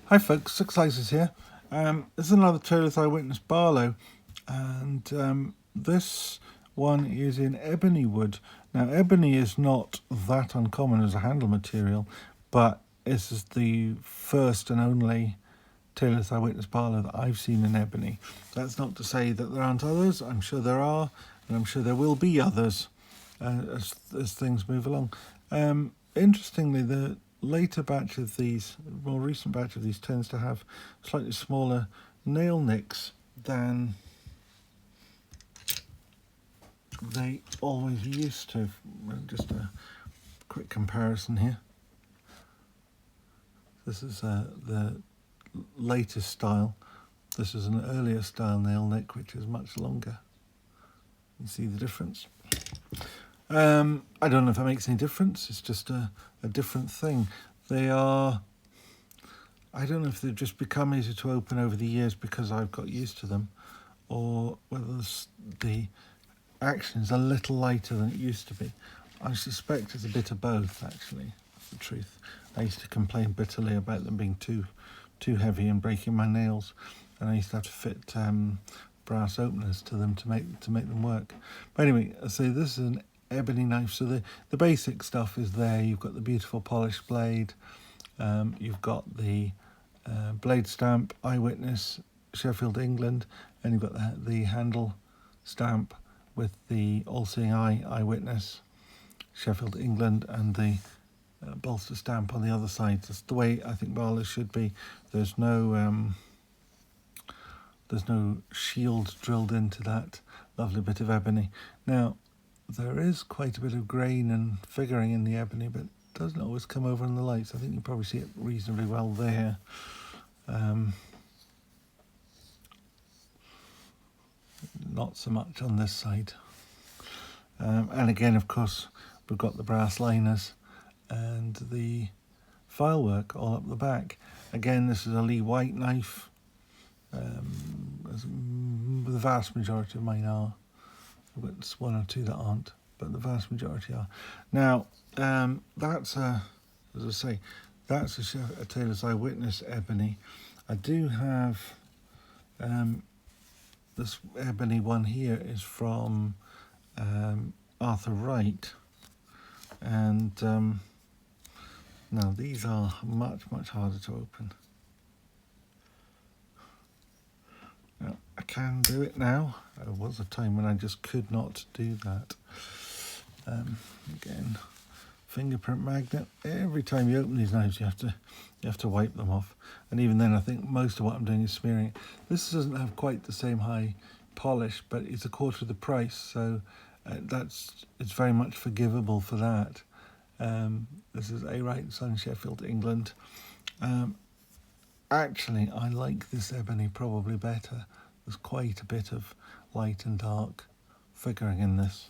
Hi folks, Six Slices here. This is another Taylor's Eyewitness Barlow, and this one is in ebony wood. Now, ebony is not that uncommon as a handle material, but this is the first and only Taylor's Eyewitness Barlow that I've seen in ebony. That's not to say that there aren't others. I'm sure there are, and I'm sure there will be others as things move along. Interestingly, the later batch of these, more recent batch of these, tends to have slightly smaller nail nicks than they always used to. Just a quick comparison here. This is the latest style. This is an earlier style nail nick, which is much longer. You see the difference? I don't know if that makes any difference. It's just a different thing. They are, I don't know if they've just become easier to open over the years because I've got used to them, or whether the action is a little lighter than it used to be. I suspect it's a bit of both, actually. That's the truth. I used to complain bitterly about them being too heavy and breaking my nails, and I used to have to fit brass openers to them to make them work. But anyway, so this is an ebony knife. So the basic stuff is there. You've got the beautiful polished blade. You've got the blade stamp, Eyewitness, Sheffield, England, and you've got the handle stamp with the all-seeing eye, Eyewitness, Sheffield, England, and the bolster stamp on the other side. That's the way I think Barlow should be. There's no shield drilled into that lovely bit of ebony. Now, there is quite a bit of grain and figuring in the ebony, but it doesn't always come over in the lights. I think you probably see it reasonably well there. Not so much on this side. And again, of course, we've got the brass liners and the file work all up the back. Again, this is a Lee White knife. The vast majority of mine are. But one or two that aren't, but the vast majority are. Now, that's as I say, that's a Taylor's Eyewitness ebony. I do have this ebony one here is from Arthur Wright, and now these are much harder to open. I can do it now. There was a time when I just could not do that. Again, fingerprint magnet. Every time you open these knives, you have to wipe them off. And even then, I think most of what I'm doing is smearing it. This doesn't have quite the same high polish, but it's a quarter of the price, so it's very much forgivable for that. This is A. Wright & Son, Sheffield, England. Actually, I like this ebony probably better. There's quite a bit of light and dark figuring in this.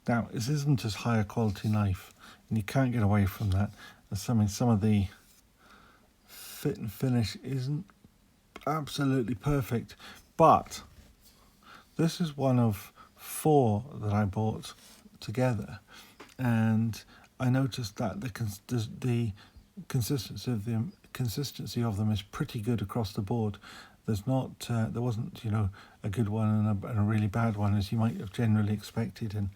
Now, this isn't as high a quality knife, and you can't get away from that. Some of the fit and finish isn't absolutely perfect, but this is one of 4 that I bought together, and I noticed that the consistency of them is pretty good across the board. There's not, there wasn't, a good one and a really bad one, as you might have generally expected in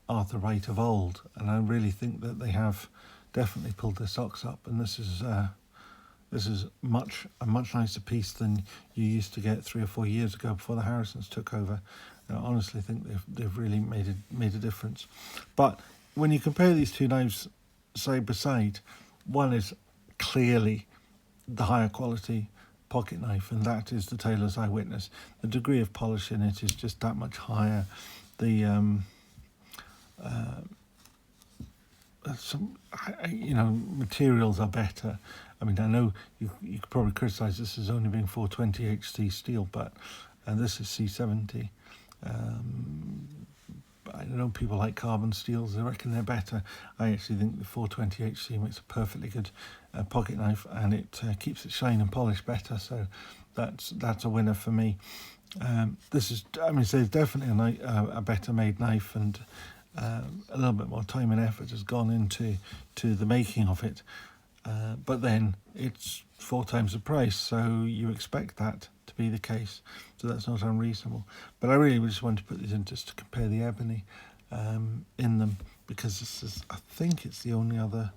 Arthur Wright of old. And I really think that they have definitely pulled their socks up. And this is a much nicer piece than you used to get 3 or 4 years ago before the Harrisons took over. I honestly think they've really made a difference. But when you compare these two knives side by side, one is clearly the higher quality pocket knife, and that is the Taylor's Eyewitness. The degree of polish in it is just that much higher. The materials are better. I mean, I know you could probably criticise this as only being 420 HC steel, but this is C70. I know people like carbon steels. I reckon they're better. I actually think the 420 HC makes a perfectly good pocket knife, and it keeps it shine and polish better. So that's a winner for me. This is, so it's definitely a better made knife, and a little bit more time and effort has gone into the making of it, but then it's 4 times the price, so you expect that to be the case, so that's not unreasonable. But I really just wanted to put these in just to compare the ebony in them, because this is, I think it's the only other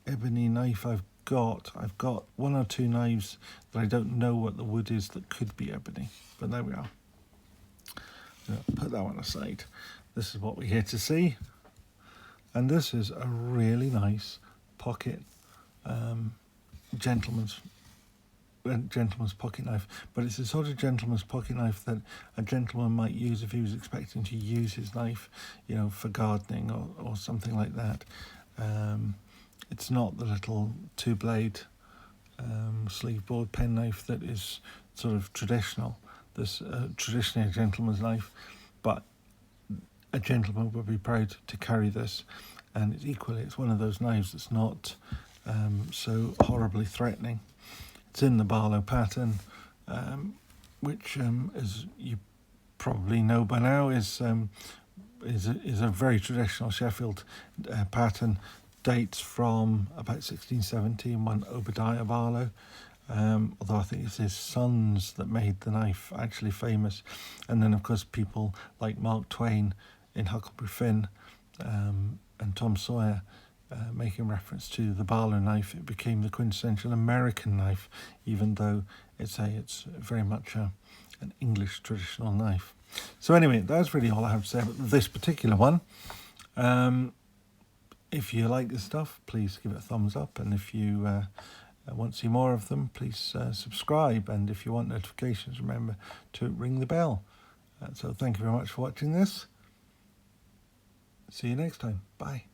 ebony knife I've got. I've got 1 or 2 knives that I don't know what the wood is that could be ebony, but there we are. Put that one aside. This is what we're here to see, and this is a really nice pocket gentleman's pocket knife, but it's the sort of gentleman's pocket knife that a gentleman might use if he was expecting to use his knife, you know, for gardening or something like that. It's not the little 2-blade sleeve board pen knife that is sort of traditional. This traditionally a gentleman's knife, but a gentleman would be proud to carry this, and it's one of those knives that's not so horribly threatening. It's in the Barlow pattern, which, as you probably know by now, is a very traditional Sheffield pattern. Dates from about 1670, one Obadiah Barlow, although I think it's his sons that made the knife actually famous. And then, of course, people like Mark Twain in Huckleberry Finn and Tom Sawyer making reference to the Barlow knife. It became the quintessential American knife, even though it's very much an English traditional knife. So anyway, that's really all I have to say about this particular one. If you like this stuff, please give it a thumbs up, and if you want to see more of them, please subscribe, and if you want notifications, remember to ring the bell. So thank you very much for watching this. See you next time. Bye.